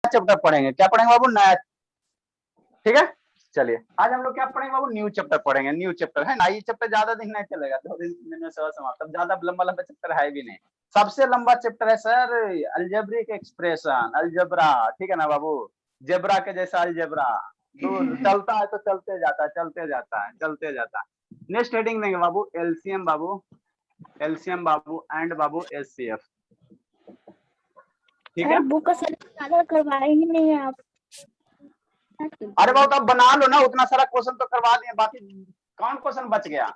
Chapter पढ़ेंगे, क्या पढ़ेंगे बाबू, नया। ठीक है, चलिए आज हम लोग क्या पढ़ेंगे बाबू, न्यू चैप्टर पढ़ेंगे, न्यू चैप्टर है ना। ये चैप्टर ज्यादा दिन नहीं चलेगा, 2 दिन में समाप्त, ज्यादा लंबा लंबा चैप्टर है भी नहीं। सबसे लंबा चैप्टर है सर अलजेब्रिक एक्सप्रेशन, अलजेब्रा, ठीक है ना बाबू, जेब्रा के जैसा अलजेब्रा, चलता है तो चलते जाता है, चलते जाता है, चलते जाता है। नेक्स्ट हेडिंग देंगे बाबू एलसीएम बाबू, एलसीएम बाबू एंड बाबू एचसीएफ, ठीक है। बुक का ज्यादा करवाए ही नहीं है आप। अरे बाबू आप बना लो ना, उतना सारा क्वेश्चन तो करवा दिए, बाकी कौन क्वेश्चन बच गया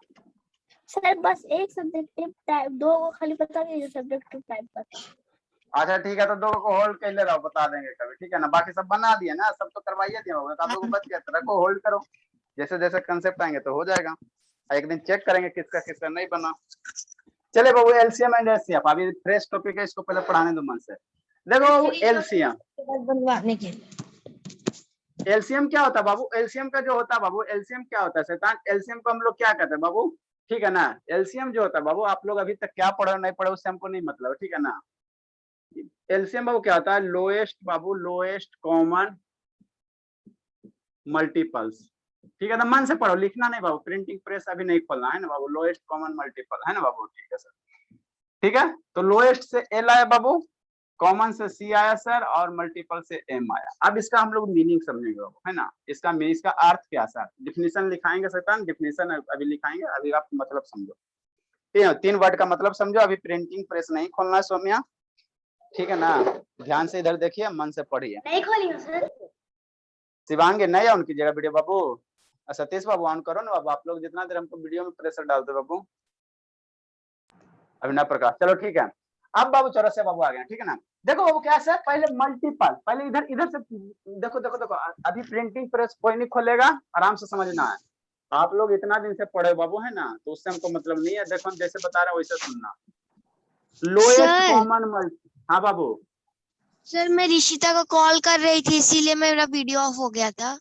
सर? बस एक सब्जेक्टिव टाइप, 2 को खाली पता नहीं, सब्जेक्टिव टाइप का। अच्छा ठीक है, तो 2 को होल्ड कर ले रहा हूँ, बता देंगे कभी, ठीक है ना। बाकी सब बना दिए ना, सब तो करवाइए दिए होगा, तो 2 को बच गया, तो रखो होल्ड करो, जैसे जैसे कंसेप्ट आएंगे तो हो जाएगा, एक दिन चेक करेंगे किसका किसका नहीं बना। चले बाबू एलसीएम एंड एचसीएफ, अभी फ्रेश टॉपिक है, इसको पहले पढ़ाने दो मन से। देखो एलसीएम, बनवाने के एलसीएम क्या होता है बाबू, एलसीएम का जो होता है बाबू, एलसीएम क्या होता है शैतान, एलसीएम को हम लोग क्या कहते हैं बाबू, ठीक है ना। एलसीएम जो होता है बाबू, आप लोग अभी तक क्या पढ़े नहीं पढ़े उससे हमको नहीं मतलब, ठीक है ना। एलसीएम बाबू क्या होता है, लोएस्ट बाबू, लोएस्ट कॉमन मल्टीपल्स, ठीक है ना। मन से पढ़ो, लिखना नहीं बाबू, प्रिंटिंग प्रेस अभी नहीं खोलना है ना बाबू। लोएस्ट कॉमन मल्टीपल है ना बाबू, ठीक है सर, ठीक है। तो लोएस्ट से एल आया बाबू, कॉमन से सी आया सर, और मल्टीपल से एम आया। अब इसका हम लोग मीनिंग समझेंगे बाबू, है ना। इसका मीनिंग, इसका अर्थ क्या सर, डिफिनेशन लिखाएंगे शैतान, डिफिनेशन अभी लिखाएंगे, अभी आप मतलब समझो, 3 वर्ड का मतलब समझो। अभी प्रिंटिंग प्रेस नहीं खोलना है सौम्या, ठीक है ना। ध्यान से इधर देखिए, मन से पढ़िए। नहीं खोली सर। शिवांगी नहीं है उनकी जगह video Babu, Satish Babu on करो ना बाबू, आप लोग जितना देर हमको वीडियो में प्रेशर डालते बाबू। अभिनव प्रकाश, चलो ठीक है। अब बाबू चौरसिया बाबू आ गए, ठीक है ना। देखो बाबू क्या है, पहले मल्टीपल, पहले इधर इधर से देखो देखो देखो, अभी प्रिंटिंग प्रेस कोई नहीं खोलेगा, आराम से समझना है। आप लोग इतना दिन से पढ़े बाबू, है ना, तो उससे हमको मतलब नहीं है। देखो हम जैसे बता रहे हैं वैसे सुनना। लोएस्ट कॉमन मल्टी, हाँ बाबू। सर मैं ऋषिता को कॉल कर रही थी, इसीलिए मेरा वीडियो ऑफ हो गया था।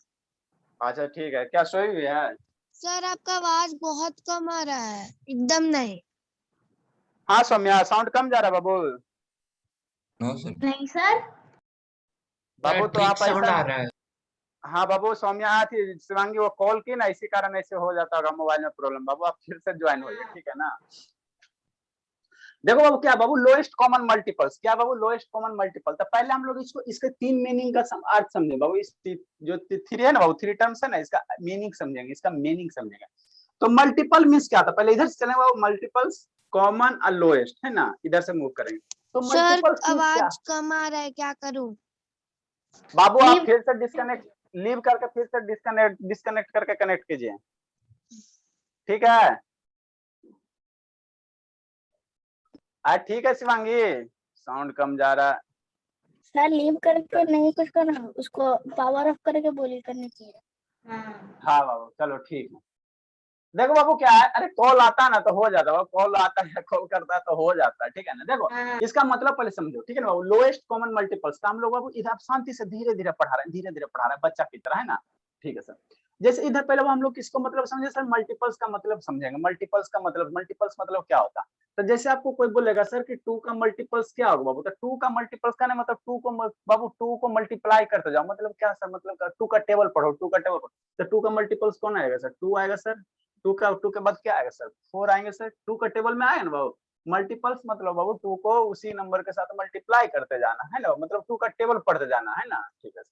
अच्छा ठीक है, क्या सोई हुई है? सर आपका आवाज बहुत कम आ रहा है, एकदम नहीं। हाँ सौम्या, साउंड कम जा रहा है बाबू। नहीं सर, बाबू तो आप साउंड ऐसा, आ रहा है। हाँ बाबू सौम्या आई थी, शिवांगी वो कॉल की ना, इसी कारण ऐसे हो जाता होगा, मोबाइल में प्रॉब्लम। बाबू आप फिर से ज्वाइन होइए, ठीक है ना। देखो बाबू क्या बाबू, लोएस्ट कॉमन मल्टीपल्स, क्या बाबू, लोएस्ट कॉमन मल्टीपल। तो पहले हम लोग इसको, इसके 3 मीनिंग का अर्थ समझे बाबू। इस जो 3 है ना बाबू, 3 टर्म्स है ना, इसका मीनिंग समझेंगे, इसका मीनिंग समझेंगे। तो मल्टीपल मीन्स क्या था, पहले इधर से चलेंगे बाबू, मल्टीपल्स कॉमन और लोएस्ट, है ना, इधर से मूव करेंगे। तो सर मल्टीपल्स मीन्स क्या आवाज कम आ रहा है, क्या करूं? बाबू, आप फिर से डिस्कनेक्ट, लीव करके फिर से डिस्कनेक्ट करके कनेक्ट कीजिए, ठीक है। ठीक है शिवांगी, साउंड कम जा रहा है सर लीव करके नहीं कुछ करना, उसको पावर ऑफ करके बोली करनी चाहिए। हाँ बाबू, चलो ठीक है। देखो बाबू क्या है, अरे कॉल आता है ना तो हो जाता है, कॉल आता है, कॉल करता है तो हो जाता है, ठीक है ना। देखो इसका मतलब पहले समझो, ठीक है ना बाबू। लोएस्ट कॉमन मल्टीपल्स का हम लोग बाबू इधर शांति से धीरे धीरे पढ़ा रहे हैं, धीरे धीरे पढ़ा रहे हैं, बच्चा की तरह, है ना, ठीक है सर। जैसे इधर पहले हम लोग किसको मतलब समझे सर, मल्टीपल्स का मतलब समझेंगे। मल्टीपल्स का मतलब, मल्टीपल्स मतलब क्या होता है। तो जैसे आपको कोई बोलेगा सर कि 2 का मल्टीपल्स क्या होगा बाबू, तो 2 का मल्टीपल्स का ना मतलब 2 को बाबू 2 को मल्टीप्लाई करते जाओ, मतलब क्या सर, मतलब 2 का टेबल पढ़ो, 2 का टेबल पढ़ो। तो 2 का मल्टीपल्स कौन आएगा सर, 2 आएगा सर। 2 के बाद क्या आएगा सर, 4 आएंगे सर। 2 का टेबल में आएगा ना बाबू। मल्टीपल्स मतलब बाबू 2 को उसी नंबर के साथ मल्टीप्लाई करते जाना है ना, मतलब 2 का टेबल पढ़ते जाना है ना, ठीक है।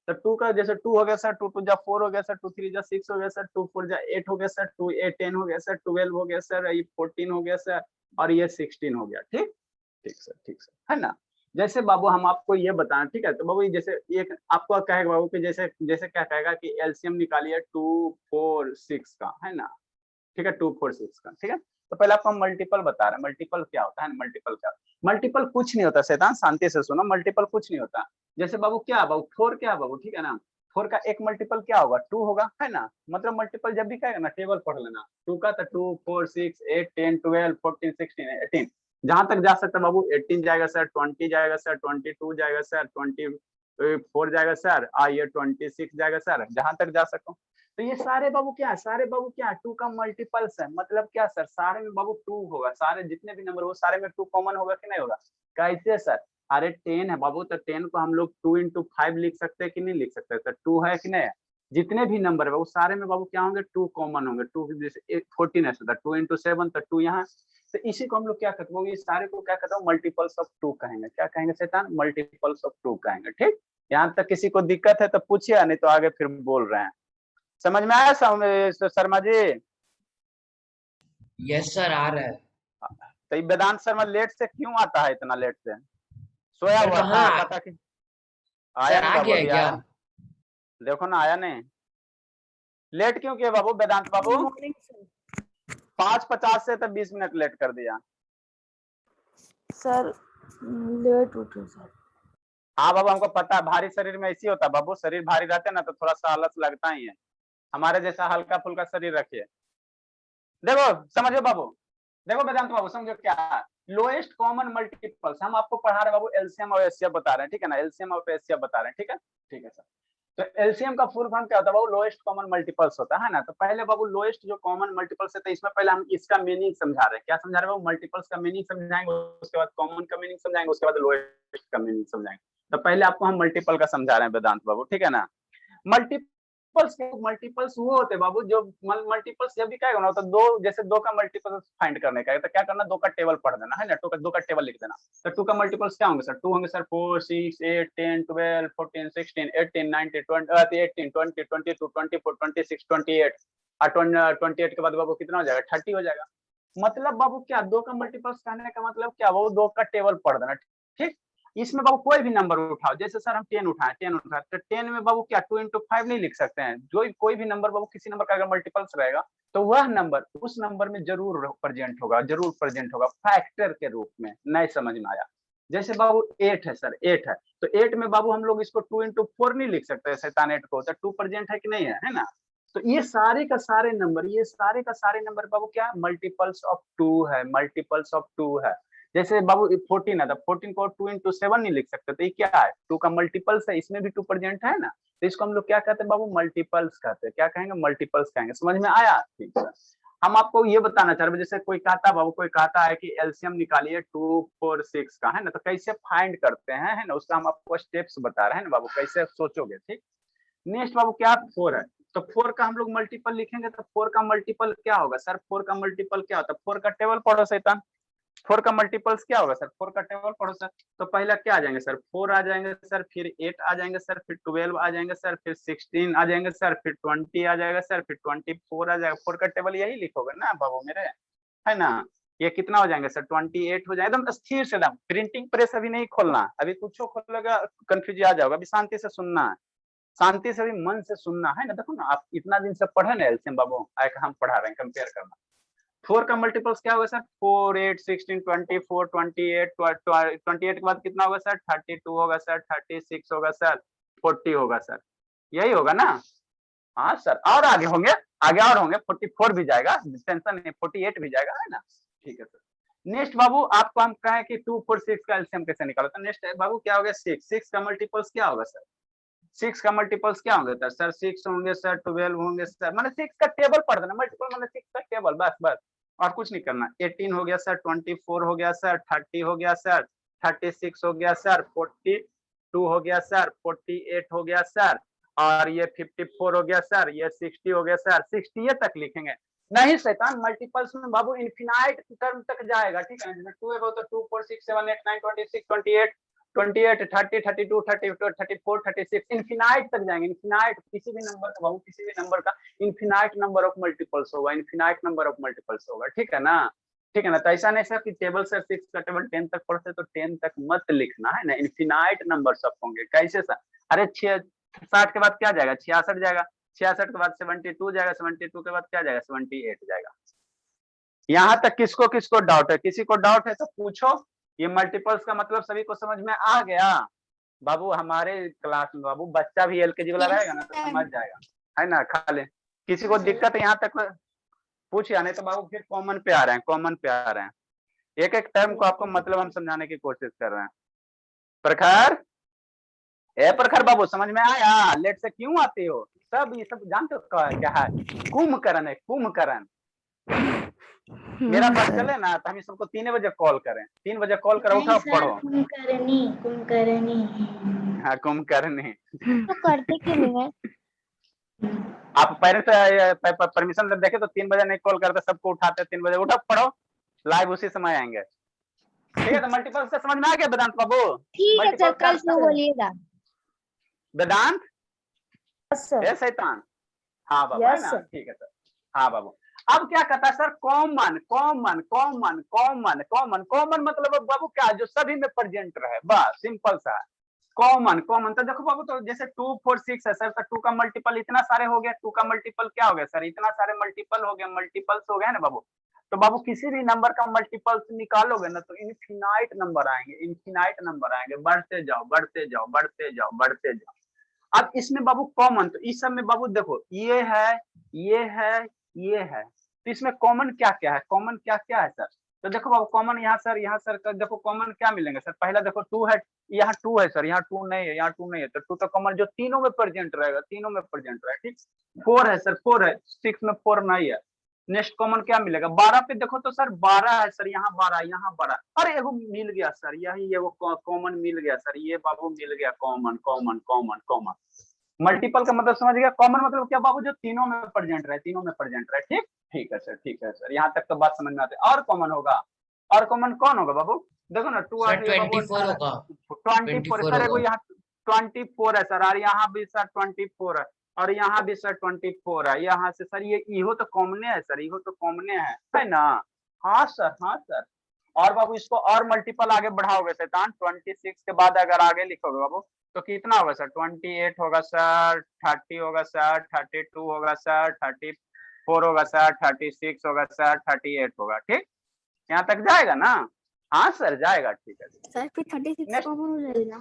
तो 2 का जैसे 2 हो गया सर, 2 2 जा 4 हो गया सर, 2 3 जा 6 हो गया सर, 2 4 जा 8 हो गया सर, 2 8 10 हो गया सर, 12 हो गया सर, ये 14 हो गया सर, और ये 16 हो गया, ठीक ठीक सर, ठीक सर, है ना। जैसे बाबू हम आपको ये बताएं, ठीक है। तो बाबू जैसे एक आपको कहेगा बाबू कि जैसे जैसे क्या कहेगा कि एलसीएम निकालिए 2 4 6 का, है ना, ठीक है, 2 4 6 का, ठीक है। तो पहले आपको हम मल्टीपल बता रहे हैं, मल्टीपल क्या होता है, मल्टीपल क्या, मल्टीपल कुछ नहीं होता शैतान, शांति से सुनो, मल्टीपल कुछ नहीं होता। जैसे बाबू क्या बाबू, 4 क्या बाबू, ठीक है ना। 4 का एक मल्टीपल क्या होगा, 2 होगा, है ना। मतलब मल्टीपल जब भी कहेगा ना, टेबल पढ़ लेना, 2 का तो 2 4 6 8 10 12 14 16 18, जहां तक जा सकता है बाबू। 18 जाएगा सर, 20 जाएगा सर, 22 जाएगा सर, 24 जाएगा सर, ये 26 जाएगा सर, जहां तक जा सकता हूँ। तो ये सारे बाबू क्या है, सारे बाबू क्या है, 2 का मल्टीपल्स है। मतलब क्या सर, सारे में बाबू 2 होगा, सारे जितने भी नंबर हो सारे में 2 कॉमन होगा कि नहीं होगा, कैसे सर। अरे 10 है बाबू, तो 10 को हम लोग 2 into 5 लिख सकते हैं कि नहीं लिख सकते? तो 2 है कि नहीं? जितने भी नंबर है बाबू सारे में बाबू क्या होंगे? 2 कॉमन होंगे। 2 जैसे 14 है, 2 into 7 तो 2 यहाँ। तो इसी को हम लोग क्या कहते हैं? ये सारे को क्या कहते हैं? मल्टीपल्स ऑफ 2 कहेंगे। क्या कहेंगे शैतान? मल्टीपल्स ऑफ 2 कहेंगे। ठीक, यहाँ तक किसी को दिक्कत है तो पूछिए, नहीं तो आगे फिर बोल रहे हैं। समझ में आया शर्मा जी? यस सर, आ रहा है। तो वेदांत शर्मा लेट से क्यों आता है? इतना लेट से सोया सर हुआ था, कहाँ पता कि आया सर नहीं आ बाबू, गया अभी क्या? आया। देखो ना, आया नहीं। लेट क्यों किया बाबू वेदांत बाबू? 5:50 से तो 20 मिनट लेट कर दिया। सर लेट उठे सर। हाँ बाबू, हमको पता है, भारी शरीर में ऐसी होता है बाबू। शरीर भारी रहते ना तो थोड़ा सा आलस लगता ही है। हमारे जैसा हल्का फुल्का शरीर रखिए। देखो समझो बाबू, देखो वेदांत बाबू समझो क्या है लोएस्ट कॉमन मल्टीपल्स। हम आपको पढ़ा रहे बाबू एलसीएम और एचसीएफ बता रहे हैं, ठीक है ना? एलसीएम और एचसीएफ बता रहे हैं, ठीक है? ठीक है सर। तो एलसीएम का फुल फॉर्म क्या होता है बाबू? लोएस्ट कॉमन मल्टीपल्स होता है ना। तो पहले बाबू लोएस्ट जो कॉमन मल्टीपल्स है, तो इसमें पहले हम इसका मीनिंग समझा रहे हैं। क्या समझा रहे हैं बाबू? मल्टीपल्स का मीनिंग समझाएंगे, उसके बाद कॉमन का मीनिंग समझाएंगे, उसके बाद लोएस्ट का मीनिंग समझाएंगे। तो पहले आपको हम मल्टीपल का समझा रहे हैं वेदांत बाबू, ठीक है ना? मल्टीपल्स वो होते बाबू जो मल्टीपल्स जब भी क्या होना होता है, दो जैसे दो का मल्टीपल्स फाइंड करने का है तो क्या करना? दो का टेबल पढ़ देना है ना, दो का टेबल लिख देना। तो 2 का मल्टीपल्स क्या होंगे सर? 2 होंगे सर 4 6 8 10 12 14 16 18 19 20 18 20 22 24 26 28 और 28 के बाद बाबू कितना हो जाएगा? 30 हो जाएगा। मतलब बाबू क्या, 2 का मल्टीपल्स कहने का मतलब क्या बाबू? 2 का टेबल पढ़ देना। ठीक, इसमें बाबू कोई भी नंबर उठाओ, जैसे सर हम 10 उठाए तो 10 में बाबू क्या 2 into 5 नहीं लिख सकते हैं? जो कोई भी नंबर बाबू किसी नंबर का अगर मल्टीपल्स रहेगा तो वह नंबर उस नंबर में जरूर प्रेजेंट होगा फैक्टर के रूप में। नहीं समझ में आया? जैसे बाबू 8 है सर, 8 है तो 8 में बाबू हम लोग इसको 2 into 4 नहीं लिख सकते शैतान 8 को, तो 2 प्रेजेंट है कि नहीं है ना? तो ये सारे का सारे नंबर बाबू क्या मल्टीपल्स ऑफ 2 है, मल्टीपल्स ऑफ 2 है। जैसे बाबू 14 है तो 14 को 2 into 7 नहीं लिख सकते, तो ये क्या है? 2 का मल्टीपल्स है, इसमें भी 2 प्रेजेंट है ना, तो इसको हम लोग क्या कहते हैं बाबू? मल्टीपल्स कहते हैं। क्या कहेंगे? मल्टीपल्स कहेंगे। समझ में आया? ठीक है, हम आपको ये बताना चाह रहे हैं, जैसे कोई कहता बाबू, कोई कहता है कि एलसीएम निकालिए 2 4 6 का, है ना, तो कैसे फाइंड करते हैं, है ना, उसका हम आपको स्टेप्स बता रहे हैं ना बाबू, कैसे सोचोगे। ठीक, नेक्स्ट बाबू क्या 4 है तो 4 का हम लोग मल्टीपल लिखेंगे, तो 4 का मल्टीपल क्या होगा सर? 4 का मल्टीपल क्या होता है? 4 का टेबल पढ़ो शैतान। 4 का मल्टीपल्स क्या होगा सर? 4 का टेबल पढ़ो सर। तो पहला क्या आ जाएंगे सर? 4 आ जाएंगे सर, फिर 8 आ जाएंगे सर, फिर 12 आ जाएंगे सर, फिर 16 आ जाएंगे सर, फिर 20 आ जाएगा सर, फिर 24 आ जाएगा। 4 का टेबल यही लिखोगे ना बाबू मेरे, है ना? ये कितना हो जाएंगे सर? 28 हो जाएगा। एकदम स्थिर से, एकदम प्रिंटिंग प्रेस अभी नहीं खोलना, अभी कुछ खोलेगा कंफ्यूज आ जाओगे। अभी शांति से सुनना है, शांति से भी मन से सुनना है ना। देखो ना, आप इतना दिन से पढ़े ना एलसीएम बाबू, हम पढ़ा रहे हैं, कंपेयर करना। 4 का मल्टीपल्स क्या होगा सर? 4 8 16 24 28 28 के बाद कितना होगा सर? 32 होगा सर, 36 होगा सर, 40 होगा सर, यही होगा ना? हाँ सर, और आगे होंगे, आगे और होंगे, 44 भी जाएगा, टेंशन नहीं, 48 भी जाएगा, है ना? ठीक है सर। नेक्स्ट बाबू आपको हम कहें कि 2 4 6 का एलसीएम कैसे निकालो, तो नेक्स्ट बाबू क्या हो गया? 6 का मल्टीपल्स क्या होगा सर? 6 का मल्टीपल्स क्या होंगे सर? 6 होंगे सर, 12 होंगे सर, मतलब 6 का टेबल पढ़ देना, मल्टीपल मतलब 6 का टेबल, बस बस, और कुछ नहीं करना। 18 हो गया सर, 24 हो गया सर, 30 हो गया सर, 36 हो गया सर, 42 हो गया सर, 48 हो गया सर, और ये 54 हो गया सर, ये 60 हो गया सर। 60 तक लिखेंगे नहीं शैतान, मल्टीपल्स में बाबू इन्फिनाइट टर्म तक जाएगा, ठीक है ना? 2 है तो 2 4 6 7 8 9 26 28 28 30 32 32 34 36 इन्फिनाइट तक जाएंगे। इन्फिनाइट किसी भी नंबर का बाबू, किसी भी नंबर का इन्फिनाइट नंबर ऑफ मल्टीपल्स होगा, इन्फिनाइट नंबर ऑफ मल्टीपल्स होगा, ठीक है ना? ठीक है ना? तो ऐसा नहीं सर कि टेबल सर 6 का टेबल 10 तक पढ़ते तो 10 तक मत लिखना, है ना? इन्फिनाइट नंबर्स ऑफ होंगे। कैसे सर? अरे 60 के बाद क्या जाएगा? 66 जाएगा, 66 के बाद 72 जाएगा, 72 के बाद क्या जाएगा? 78 जाएगा। यहाँ तक किसको किसको डाउट है? किसी को डाउट है तो पूछो। ये मल्टीपल्स का मतलब सभी को समझ में आ गया बाबू? हमारे क्लास में बाबू बच्चा भी एलकेजी वाला रहेगा ना तो समझ जाएगा, है ना? खा ले, किसी को दिक्कत है यहाँ तक पूछिए, नहीं तो बाबू फिर कॉमन पे आ रहे हैं, कॉमन पे आ रहे हैं। एक एक टर्म को आपको मतलब हम समझाने की कोशिश कर रहे हैं। प्रखर, ए प्रखर बाबू समझ में आया? लेट से क्यों आते हो? सब ये सब जानते हो क्या है? कुंभकर्ण है, कुंभकर्ण। मेरा बात चले ना तो हम सबको 3 बजे कॉल करें, 3 बजे कॉल करो, उठाओ पढ़ो। कुंभकर्णी हाँ कुंभकर्णी। तो करते क्यों नहीं है? आप पेरेंट्स परमिशन देखे तो 3 बजे नहीं कॉल करते, सबको उठाते 3 बजे, उठो पढ़ो, लाइव उसी समय आएंगे। ठीक है, तो मल्टीपल से समझ में आ गया वेदांत बाबू? ठीक है सर, कल से सर। बोलिएगा। वेदांत यस सर। है शैतान। हाँ बाबू, है यस ना? सर। ठीक है सर। हाँ बाबू, अब क्या कहता है sir? Common common common common common common मतलब बाबू क्या, जो सभी में प्रेजेंट रहे, बस सिंपल सा कॉमन कॉमन। तो देखो बाबू, तो जैसे 2 4 6 है सर, तो 2 का मल्टीपल इतना सारे हो गया, 2 का मल्टीपल क्या हो गया सर? इतना सारे मल्टीपल हो गया, मल्टीपल्स हो गया ना बाबू। तो बाबू किसी भी नंबर का मल्टीपल्स निकालोगे ना तो इनफिनाइट नंबर आएंगे, इनफिनाइट नंबर आएंगे, बढ़ते जाओ बढ़ते जाओ बढ़ते जाओ बढ़ते जाओ। अब इसमें बाबू कॉमन, तो इस सब में बाबू देखो ये है ये है ये है, तो इसमें कॉमन क्या क्या है? कॉमन क्या क्या है सर? तो देखो बाबू कॉमन यहाँ सर देखो कॉमन क्या मिलेंगे सर? पहला देखो 2 है, यहाँ 2 है सर, यहाँ 2 नहीं है, यहाँ 2 नहीं है, तो 2 तो कॉमन जो तीनों में प्रेजेंट रहेगा, तीनों में प्रेजेंट रहेगा। ठीक, 4 है सर, 4 है, 6 में 4 नहीं है। नेक्स्ट कॉमन क्या मिलेगा? 12 पे देखो तो सर 12 है सर, यहाँ 12 यहाँ 12, अरे एगो मिल गया सर, यही एगो कॉमन मिल गया सर, ये बाबू मिल गया common common common common. Multiple का मतलब समझ गया? कॉमन मतलब क्या बाबू? जो तीनों में प्रेजेंट रहे, तीनों में प्रेजेंट रहे। ठीक, ठीक है सर, ठीक है सर, यहाँ तक तो बात समझ में आती है। और कॉमन होगा, और कॉमन कौन होगा बाबू? देखो ना 2 सर 24 होगा, 24 सर, एगो यहाँ 24 है सर, और यहाँ भी सर 24 है, और यहाँ भी सर 24 है, यहाँ से सर ये इहो तो कॉमने है सर, इहो तो कॉमने है ना? हाँ सर, हाँ सर। और बाबू इसको और मल्टीपल आगे बढ़ाओगे शैतान, 26 के बाद अगर आगे लिखोगे बाबू तो कितना होगा सर? 28 होगा सर, 30 होगा सर, 32 होगा सर, 34 होगा सर, 36 होगा सर, 38 होगा। ठीक, यहाँ तक जाएगा ना? हाँ सर जाएगा, ठीक है सर फिर 36 Next. कॉमन हो जाएगा।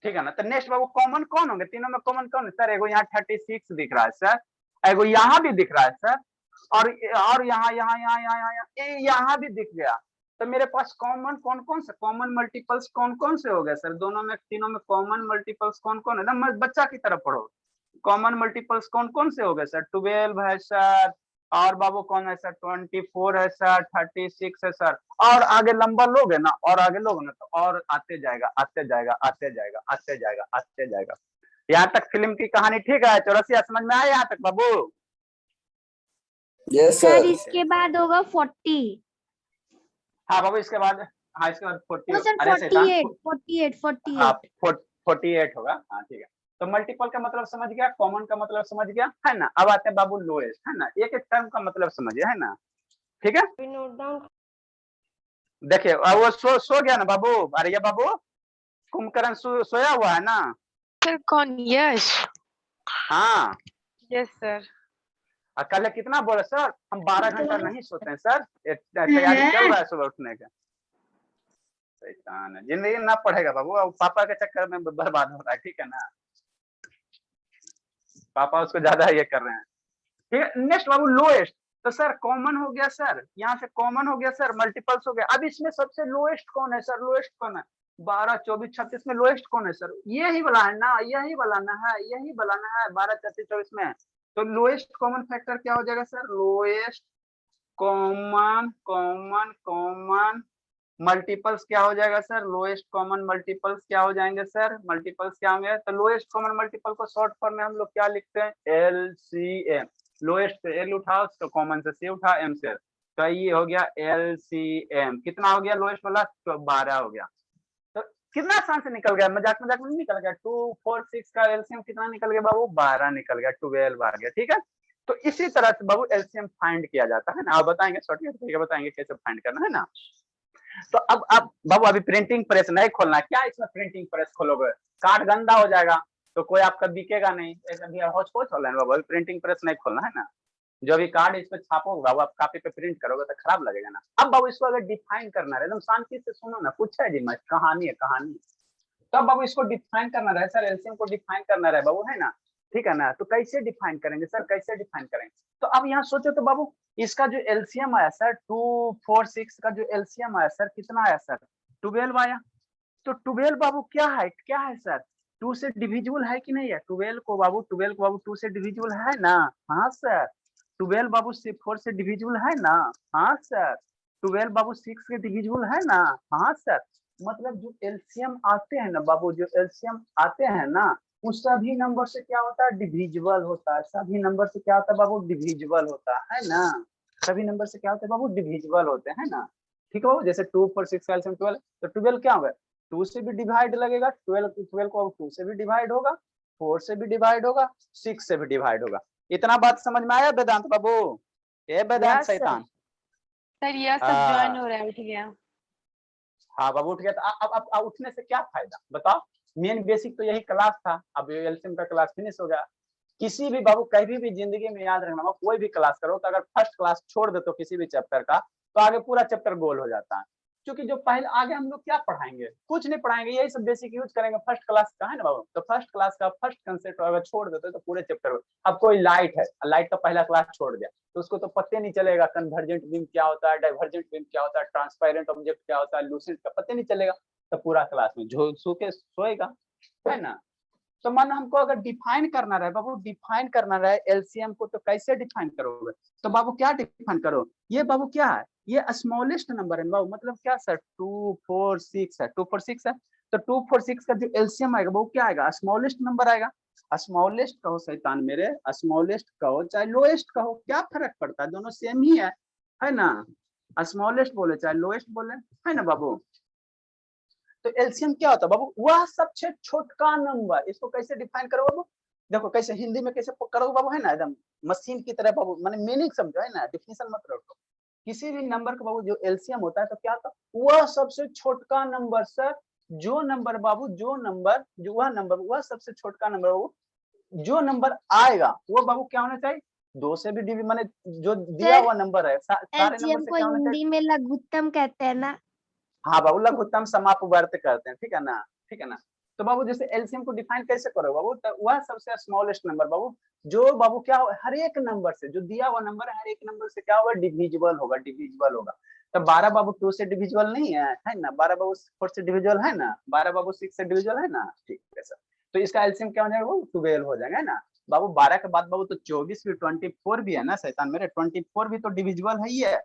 ठीक है ना? तो नेक्स्ट बाबू कॉमन कौन होंगे? तीनों में कॉमन कौन है सर? एगो यहाँ 36 दिख रहा है सर, एगो यहाँ भी दिख रहा है सर, और यहाँ यहाँ यहाँ यहाँ यहाँ भी दिख गया। तो मेरे पास कॉमन कौन कौन से, कॉमन मल्टीपल्स कौन कौन से हो गए सर? दोनों में, तीनों में कॉमन मल्टीपल्स कौन कौन है ना? मैं बच्चा की तरफ पढ़ो, कॉमन मल्टीपल्स कौन कौन से हो गए सर? 12 है सर, और बाबू कौन है सर? 24 है सर, 36 है सर, और आगे लंबा लोगे ना, और आगे लोगे ना तो और आते जाएगा आते जाएगा आते जाएगा आते जाएगा आते जाएगा। यहाँ तक फिल्म की कहानी ठीक है? चौरसिया समझ में आया यहाँ तक बाबू? Yes sir sir. इसके बाद होगा 40। हाँ बाबू इसके बाद, हाँ इसके बाद 40, नो सर, अरे शैतान 48 होगा। हाँ ठीक है, तो मल्टीपल का मतलब समझ गया, कॉमन का मतलब समझ गया, है ना? अब आते हैं बाबू लोएस्ट, है ना? एक एक टर्म का मतलब समझिए, है ना? ठीक है, देखिए वो सो गया ना बाबू? अरे ये बाबू कुंभकर्ण सोया हुआ है ना? सर कौन? यश? हाँ यस सर। कल कितना बोले सर? हम 12 घंटा नहीं सोते हैं सर, तैयारी चल रहा है सुबह उठने का। शैतान है, जिंदगी ना पढ़ेगा बाबू, अब पापा के चक्कर में बर्बाद हो रहा है। ठीक है ना? पापा उसको ज्यादा ये कर रहे हैं। ठीक है, नेक्स्ट बाबू लोएस्ट। तो सर कॉमन हो गया सर, यहाँ से कॉमन हो गया सर, मल्टीपल्स हो गया। अब इसमें सबसे लोएस्ट कौन है सर? लोएस्ट कौन है? 12 24 36 में लोएस्ट कौन है सर? यही वाला है ना, यही बनाना है, यही बनाना है 12 36 24 में। तो लोएस्ट कॉमन फैक्टर क्या हो जाएगा sir? Lowest common common common multiples क्या हो जाएगा सर? लोएस्ट कॉमन मल्टीपल्स क्या हो जाएंगे सर? मल्टीपल्स क्या होंगे? तो लोएस्ट कॉमन मल्टीपल को शॉर्ट फॉर्म में हम लोग क्या लिखते हैं? LCM। लोएस्ट से एल उठाओ तो कॉमन से सी उठा, एम से, तो ये हो गया LCM। कितना हो गया लोएस्ट वाला? तो 12 हो गया। तो कितना आसान से निकल गया, मजाक मजाक में निकल गया। 2 4 6 का LCM कितना निकल गया बाबू? 12 निकल गया, 12 आ गया। ठीक है, तो इसी तरह से बाबू LCM फाइंड किया जाता है ना। आप बताएंगे शॉर्टकट तरीके बताएंगे कैसे फाइंड करना है ना। तो अब बाबू अभी प्रिंटिंग प्रेस नहीं खोलना, क्या इसमें प्रिंटिंग प्रेस खोलोगे? कार्ड गंदा हो जाएगा तो कोई आपका बिकेगा नहीं, बाबू प्रिंटिंग प्रेस नहीं खोलना है ना। जो भी कार्ड इस पे छापोगे वो आप कॉपी पे प्रिंट करोगे तो खराब लगेगा ना। अब बाबू इसको अगर डिफाइन करना है, एकदम शांति से सुनो ना, पूछा है जी मैं, कहानी है कहानी। तो अब बाबू इसको डिफाइन करना रहे सर, एलसीएम को डिफाइन करना रहे बाबू, है ना? ठीक है ना? तो कैसे डिफाइन करेंगे सर, कैसे डिफाइन करेंगे? तो अब यहाँ सोचो तो बाबू इसका जो एलसीएम आया सर 2 4 6 का जो एलसीएम आया सर कितना आया सर? 12 आया। तो 12 बाबू क्या है सर? 2 से डिविजिबल है कि नहीं है? 12 को बाबू 2 से डिविजिबल है ना? हाँ सर। 12 बाबू 4 से डिविजिबल है ना? हाँ सर। 12 बाबू 6 के डिविजिबल है ना? हाँ सर। मतलब जो एलसीएम आते हैं ना बाबू, जो एलसीएम आते हैं ना, उस सभी नंबर से क्या होता है? डिविजिबल होता है। सभी नंबर से क्या होता है बाबू? डिविजिबल होता है ना? सभी नंबर से क्या होता है बाबू? डिविजिबल होते हैं ना? ठीक है बाबू। जैसे 2 4 6 का एलसीएम 12, तो 12 क्या होगा? 2 से भी डिवाइड लगेगा, 12 को 2 से भी डिवाइड होगा, 4 से भी डिवाइड होगा, 6 से भी डिवाइड होगा। इतना बात समझ में आया वेदांत बाबू? ए वेदांत Yes, sir. शैतान। सर यह सब हाँ। ज्वाइन हो रहा है, उठ गया। हाँ बाबू उठ गया। तो अब उठने से क्या फायदा बताओ? मेन बेसिक तो यही क्लास था। अब एलसीएम का क्लास फिनिश हो गया। किसी भी बाबू कभी भी जिंदगी में याद रखना, कोई भी क्लास करो तो अगर फर्स्ट क्लास छोड़ दे तो किसी भी चैप्टर का, तो आगे पूरा चैप्टर गोल हो जाता है। क्योंकि जो पहले आगे हम लोग क्या पढ़ाएंगे? कुछ नहीं पढ़ाएंगे, यही सब बेसिक यूज करेंगे फर्स्ट क्लास का, है ना बाबू? तो फर्स्ट क्लास का फर्स्ट कंसेप्ट अगर छोड़ देते तो पूरे चैप्टर। अब कोई लाइट है, लाइट का पहला क्लास छोड़ दिया तो उसको तो पता नहीं चलेगा कन्वर्जेंट बीम क्या होता है, डाइवर्जेंट बीम क्या होता है, ट्रांसपेरेंट ऑब्जेक्ट क्या होता है, लूसेंट का पता नहीं चलेगा। तो पूरा क्लास में सो के सोएगा, है ना? तो मन हमको अगर डिफाइन करना रहे बाबू, डिफाइन करना रहे एलसीएम को, तो कैसे डिफाइन करोगे? तो बाबू क्या डिफाइन करो? ये बाबू क्या है? ये स्मॉलेस्ट नंबर है बाबू। मतलब क्या सर? 2 4 6 है, 2 4 6 है। तो 2 4 6 का जो एलसीएम आएगा वो क्या आएगा? स्मॉलेस्ट नंबर आएगा। स्मॉलेस्ट कहो शैतान मेरे, स्मॉलेस्ट कहो चाहे लोएस्ट कहो, क्या फर्क पड़ता है? दोनों सेम ही है ना? स्मॉलेस्ट बोले चाहे लोएस्ट बोले, है ना बाबू? तो एलसीएम क्या होता है बाबू? वह सबसे छोटका नंबर। इसको कैसे डिफाइन करो बाबू? देखो कैसे हिंदी में कैसे करो बाबू, है ना? एकदम मशीन की तरह बाबू, माने मीनिंग समझो, है ना? डिफिनेशन मत रखो। किसी भी नंबर का बाबू जो एलसीएम होता है तो क्या होता है? वह सबसे छोटका नंबर सर। जो नंबर बाबू, जो नंबर, जो वह नंबर, वह सबसे छोटका नंबर बाबू, जो नंबर आएगा वो बाबू क्या होना चाहिए? 2 से भी डिवी, माने जो दिया सर, हुआ नंबर है सारे नंबर एलसीएम से को क्या होना चाहिए? हिंदी में लघुत्तम कहते हैं ना। हाँ बाबू, लघुत्तम समापवर्त करते हैं, ठीक है ना? ठीक है ना? तो बाबू जैसे एलसीएम को डिफाइन कैसे करो बाबू? तो वह सबसे स्मॉलेस्ट नंबर बाबू, जो बाबू क्या हो, हर एक नंबर से, जो दिया हुआ नंबर है हर एक नंबर से क्या होगा? डिविजिबल होगा, डिविजिबल होगा। तो 12 बाबू 2 से डिविजिबल नहीं है ना? 12 बाबू 4 से डिविजिबल है ना? 12 बाबू 6 से डिविजिबल है ना? ठीक है सर। तो इसका एलसीएम क्या हो जाएगा बाबू? 12 हो जाएगा, है ना बाबू? 12 के बाद बाबू तो 24 भी, 24 भी है ना शैतान मेरे? 24 भी तो डिविजिबल है ही है।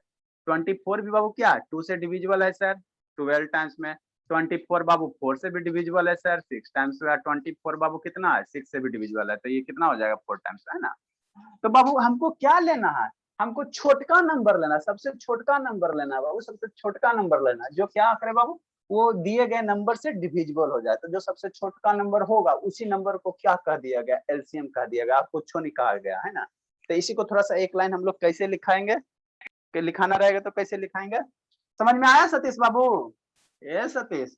24 भी बाबू क्या 2 से डिविजिबल है सर? 12 टाइम्स में 24 बाबू 4 से भी डिविजिबल है सर। 6 टाइम्स 24 बाबू कितना है? 6 से भी डिविजिबल है। तो ये कितना हो जाएगा? 4 टाइम्स, है ना? तो बाबू हमको क्या लेना है? हमको छोटका नंबर लेना, सबसे छोटका नंबर लेना बाबू, सबसे छोटका नंबर लेना जो क्या करे बाबू? वो दिए गए नंबर से डिविजिबल हो जाए। तो जो सबसे छोटका नंबर होगा उसी नंबर को क्या कह दिया गया? एलसीएम कह दिया गया, आपको छो नहीं कहा गया, है ना? तो इसी को थोड़ा सा एक लाइन हम लोग कैसे लिखाएंगे, कि लिखाना रहेगा तो कैसे लिखाएंगे? समझ में आया सतीश बाबू? ए सतीश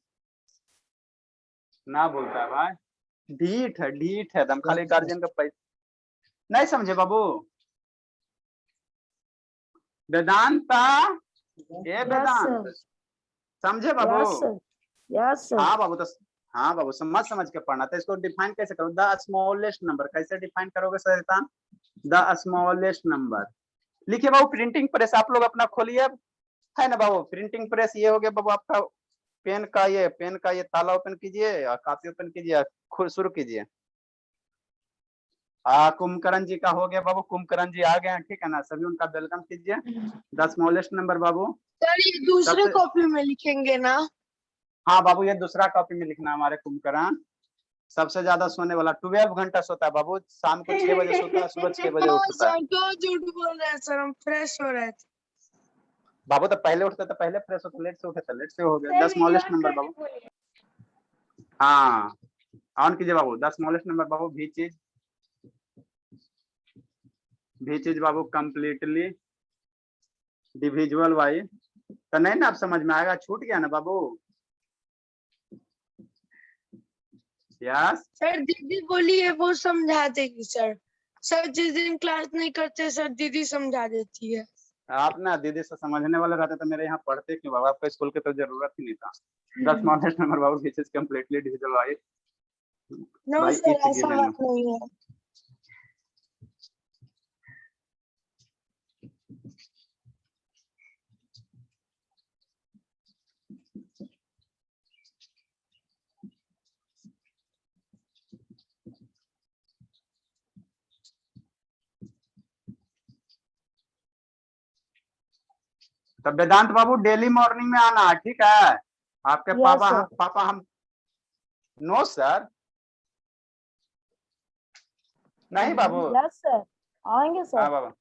ना बोलता है भाई, ढीठ है एकदम, खाली गार्जियन का पैसा नहीं समझे बाबू? वेदांता, ए Yes, वेदांत, sir. समझे बाबू? Yes, sir. Yes, sir. हाँ बाबू, तो हाँ बाबू समझ के पढ़ना। तो इसको डिफाइन कैसे करो? द स्मॉलेस्ट नंबर कैसे डिफाइन करोगे शैतान? द स्मॉलेस्ट नंबर लिखिए बाबू। प्रिंटिंग प्रेस आप लोग अपना खोलिए, है ना बाबू? प्रिंटिंग प्रेस ये हो गया बाबू आपका। पेन का ये ताला ओपन कीजिए और कॉपी ओपन कीजिए, खुद शुरू कीजिए। कुंभकर्ण जी का हो गया बाबू, कुंभकर्ण जी आ गए हैं, ठीक है ना? सभी उनका वेलकम कीजिए। The smallest number Babu sir ये दूसरे सबसे, कॉपी में लिखेंगे ना? हाँ बाबू ये दूसरा कॉपी में लिखना हमारे कुंभकर्ण। सबसे ज्यादा सोने वाला 12 घंटा सोता है बाबू। शाम को 6 बजे सोता है, सुबह 6 बजे उठता है। सर क्यों झूठ बोल रहे हैं सर, हम फ्रेश हो रहे थे। बाबू तो पहले उठते तो पहले फ्रेश होता, लेट से उठे तो लेट से हो गया। 10 स्मॉलेस्ट नंबर बाबू। हाँ ऑन कीजिए बाबू। 10 स्मॉलेस्ट नंबर बाबू। भी चीज बाबू कंप्लीटली डिविजुअल बाई। तो नहीं ना, आप समझ में आएगा? छूट गया ना बाबू? यस सर दीदी बोली है वो समझा देगी सर। सर जिस दिन क्लास नहीं करते सर दीदी समझा देती है। आप ना दीदी से समझने वाले रहते तो मेरे यहाँ पढ़ते क्यों बाबू? आपको स्कूल की तो जरूरत ही नहीं था। 10 स्मॉलेस्ट नंबर बाबू विच इज कंप्लीटली डिविजिबल नो बाई सर ईच ऐसा गिवन। बात नहीं है। तो वेदांत बाबू डेली मॉर्निंग में आना है, ठीक है। आपके Yes, पापा sir. पापा हम नो सर, नहीं बाबू। यस सर, आएंगे हाँ सर। बाबा,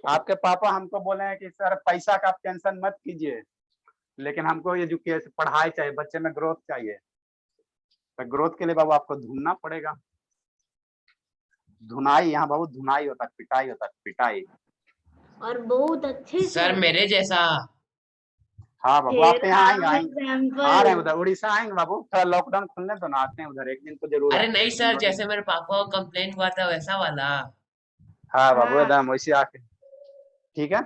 आपके पापा हमको बोले हैं कि सर पैसा का आप टेंशन मत कीजिए, लेकिन हमको एजुकेशन पढ़ाई चाहिए, बच्चे में ग्रोथ चाहिए। तो ग्रोथ के लिए बाबू आपको ढूंढना पड़ेगा। धुनाई यहाँ बाबू, धुनाई होता है, पिटाई होता है, पिटाई। और बहुत अच्छे सर मेरे जैसा। हाँ बाबू, आप तो यहाँ आएंगे, आएंगे आ रहे हैं एग्जाम्पल। उधर, उड़ीसा आएंगे बाबू, थोड़ा लॉकडाउन खुलने तो ना, आते हैं उधर, एक दिन तो जरूर अरे आएंगे। नहीं सर, जैसे मेरे पापा को कंप्लेन हुआ था वैसा वाला। हाँ बाबू, हाँ। एकदम वैसे आके, ठीक है।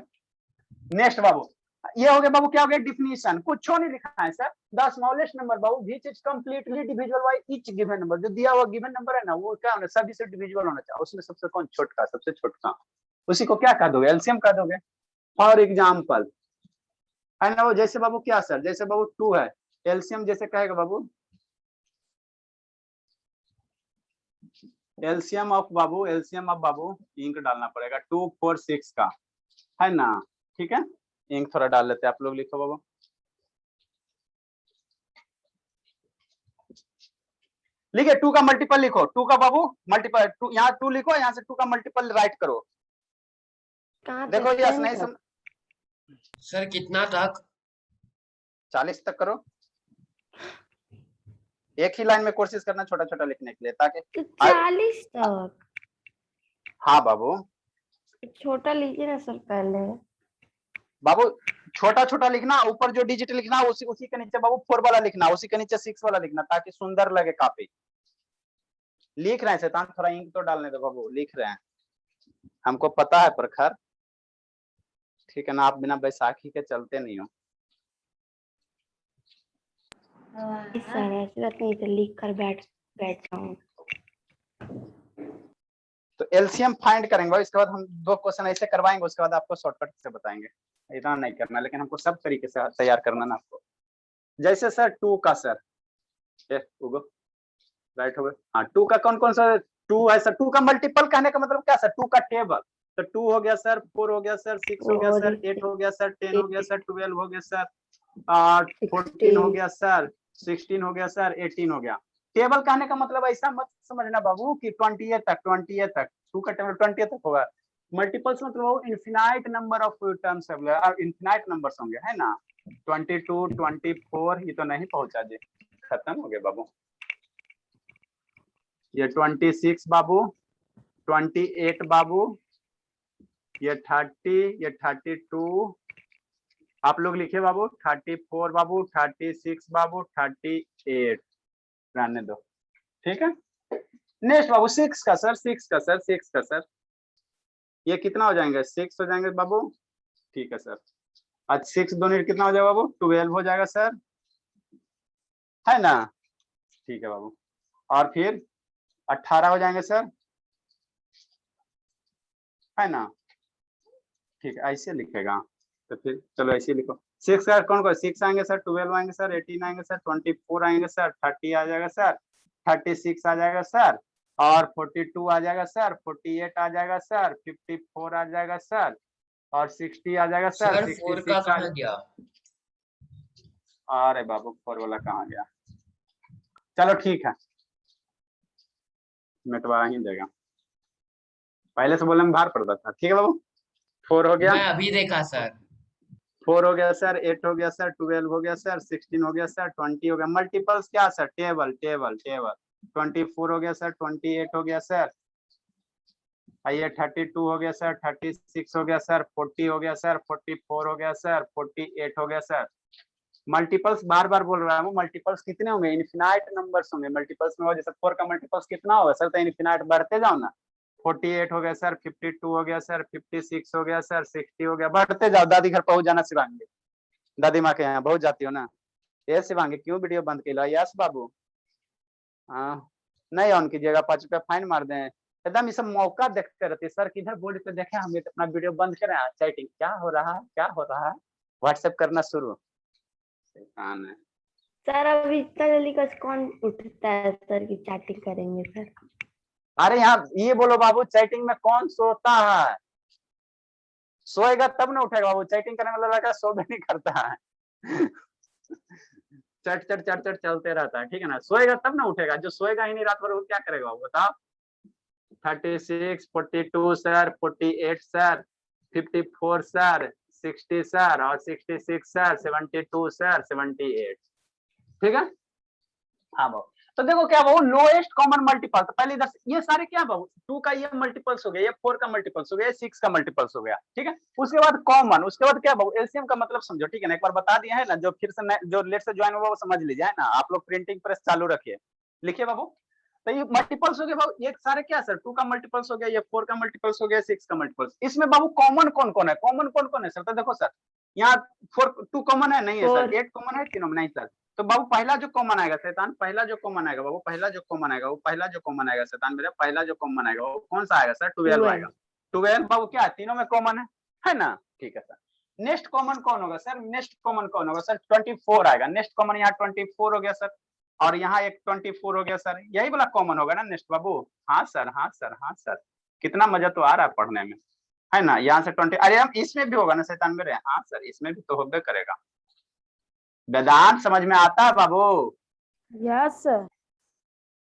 नेक्स्ट बाबू, ये हो गया बाबू, क्या हो गया डिफिनीशन, कुछ नहीं लिखा है sir. The smallest number Babu which is completely divisible by each given number, जो दिया हुआ गिवन नंबर है ना, वो क्या होना, सभी से डिविजिबल होना चाहिए। उसमें सबसे कौन छोटका, सबसे छोटका, उसी को क्या कह दोगे, एलसीएम कह दोगे। फॉर एग्जाम्पल है ना वो, जैसे बाबू क्या सर, जैसे बाबू 2 है, एलसीएम जैसे कहेगा बाबू, एलसीएम ऑफ बाबू, एलसीएम ऑफ बाबू, इंक डालना पड़ेगा 2 4 6 का, है ना, ठीक है। इंक थोड़ा डाल लेते हैं, आप लोग लिखो बाबू। लिखे 2 का मल्टीपल लिखो, 2 का बाबू मल्टीपल, 2 यहाँ 2 लिखो, यहाँ से 2 का मल्टीपल राइट करो। देखो यस नहीं सम... सर कितना तक? 40 तक करो। एक ही लाइन में कोशिश करना छोटा छोटा लिखने के लिए, ताकि 40 तक हाँ बाबू, छोटा लीजिए ना सर पहले। बाबू छोटा छोटा लिखना, ऊपर जो डिजिट लिखना उसी उसी के नीचे बाबू 4 वाला लिखना, उसी के नीचे 6 वाला लिखना, ताकि सुंदर लगे काफी। लिख रहे हैं शैतान, थोड़ा इंक तो डालने दो बाबू, लिख रहे हैं, हमको पता है प्रखर, ठीक है ना, आप बिना बैसाखी के चलते नहीं हो। सर ऐसी बात नहीं, तो लिख कर बैठ जाऊं। तो एलसीएम फाइंड करेंगे भाई, इसके बाद हम 2 क्वेश्चन ऐसे करवाएंगे, उसके बाद आपको शॉर्टकट से बताएंगे। इतना नहीं करना, लेकिन हमको सब तरीके से तैयार करना ना आपको। जैसे सर 2 का सर, राइट हो गए, हाँ 2 का कौन कौन सा 2 है सर, 2 का मल्टीपल कहने का मतलब क्या सर, 2 का टेबल, तो 2 हो गया सर, 4 हो गया सर, 6 हो गया सर, 8 हो गया सर, 10 हो गया सर, 12 हो गया सर, 14 हो गया सर, 16 हो गया सर, 18 हो गया। टेबल कहने का मतलब ऐसा मत समझना बाबू कि 20 तक 2 का टेबल 20 तक होगा। मल्टीपल्स मतलब infinite number of terms, infinite numbers होंगे, है ना। 22 24 ये तो नहीं पहुंचा जी, खत्म हो गया बाबू। ये 26 बाबू, 28 बाबू, ये 30, ये 32, आप लोग लिखिए बाबू, 34 बाबू, 36 बाबू, 38 रहने दो, ठीक है। नेक्स्ट बाबू 6 का सर, 6 का सर, 6 का सर, ये कितना हो जाएंगे, 6 हो जाएंगे बाबू, ठीक है सर। आज 6 दोनों कितना हो जाएगा बाबू, 12 हो जाएगा सर, है ना, ठीक है बाबू। और फिर 18 हो जाएंगे सर, है ना, ठीक है, ऐसे लिखेगा। तो फिर चलो ऐसे लिखो, 6 का कौन कौन, 6 आएंगे सर, 12 आएंगे सर, 18 आएंगे सर, 24 आएंगे सर, 30 आ जाएगा सर, 36 आ जाएगा सर, और 42 आ जाएगा सर, 48 आ जाएगा सर, 54 आ जाएगा सर, और 60 आ जाएगा सर, सर 4 का 66 कहाँ गया? अरे बाबू 4 वाला कहाँ गया, चलो ठीक है, मिटवा ही देगा, पहले से बोलने में भार पड़ता था, ठीक है बाबू। 4 हो गया, मैं अभी देखा सर। 4 हो गया सर, 8 हो गया सर, 12 हो गया सर, 16 हो गया सर, 20 हो गया। मल्टीपल्स क्या सर, टेबल टेबल टेबल, 24 हो गया सर, 28 हो गया सर, आइए 32 हो गया सर, 36 हो गया सर, 40 हो गया सर, 44 हो गया सर, 48 हो गया सर। मल्टीपल्स बार बार बोल रहा हूँ, मल्टीपल्स कितने होंगे, इनफिनाइट नंबर्स होंगे मल्टीपल्स में। जैसे 4 का मल्टीपल्स कितना होगा सर, तो इनफिनाइट बढ़ते जाओ ना, 48 हो गया सर, 52 हो गया सर, 56 हो गया सर, 60 हो गया, बढ़ते जाओ। दादी घर पहुंच जाना शिवांगी, दादी माँ के यहाँ बहुत जाती हो ना। ये शिवांगी क्यों वीडियो बंद किया, यस बाबू, हाँ नहीं ऑन कीजिएगा, 5 रुपया फाइन मार दें। एकदम ये सब मौका देखते रहते सर, किधर बोर्ड पे देखे हम अपना वीडियो बंद करें, चैटिंग क्या हो रहा है, क्या हो रहा है, व्हाट्सएप करना शुरू। सर अब इतना जल्दी कैसे कौन उठता है सर की चैटिंग करेंगे सर। अरे यहाँ ये बोलो बाबू, चैटिंग में कौन सोता है, सोएगा तब ना उठेगा बाबू, चैटिंग करने वाला लड़का सो भी नहीं करता है चट चट चट चट चलते रहता है, ठीक है ना। सोएगा तब ना उठेगा, जो सोएगा ही नहीं रात भर वो क्या करेगा बाबू बताओ। 36, 42 सर, 48 सर, 54 सर, 60 सर, और 66 सर, 72 सर, 78, ठीक है। हाँ बाबू, तो देखो क्या बाबू, लोएस्ट कॉमन मल्टीपल, तो पहले इधर ये सारे क्या बाबू, 2 का ये मल्टीपल्स हो गया, ये 4 का मल्टीपल्स हो गया, ये 6 का मल्टीपल्स हो गया, ठीक है। उसके बाद कॉमन, उसके बाद क्या बाबू, एलसीएम का मतलब समझो, ठीक है ना। एक बार बता दिया है ना, जो फिर से जो लेट से ज्वाइन हुआ वो समझ लीजिए, है ना। आप लोग प्रिंटिंग प्रेस चालू रखिए, लिखिए बाबू। तो ये मल्टीपल्स हो गए बाबू, ये सारे क्या सर, 2 का मल्टीपल्स हो गया, ये 4 का मल्टीपल्स हो गया, 6 का मल्टीपल्स। इसमें बाबू कॉमन कौन कौन है, कॉमन कौन कौन है सर, तो देखो सर, यहाँ 2 कॉमन है, नहीं है सर, 8 कॉमन है, तीनों में नहीं सर। तो बाबू पहला जो कॉमन आएगा शैतान, पहला जो कॉमन आएगा बाबू, पहला जो कॉमन आएगा वो, पहला जो कॉमन आएगा शैतान मेरा, पहला जो कॉमन आएगा वो कौन सा आएगा सर, 12 आएगा। 12 बाबू क्या है, तीनों में कॉमन है ना, ठीक है सर। नेक्स्ट कॉमन कौन होगा सर, नेक्स्ट कॉमन कौन होगा सर, 24 आएगा। नेक्स्ट कॉमन यहाँ 24 हो गया सर, और यहाँ एक 24 हो गया सर, यही वाला कॉमन होगा ना नेक्स्ट बाबू। हाँ सर, हाँ सर, हाँ सर, कितना मजा तो आ रहा है पढ़ने में, है ना। यहाँ से 20, अरे हम इसमें भी होगा ना शैतान मेरे, हाँ सर इसमें भी तो होबे करेगा। वेदांत समझ में आता है बाबू। Yes sir.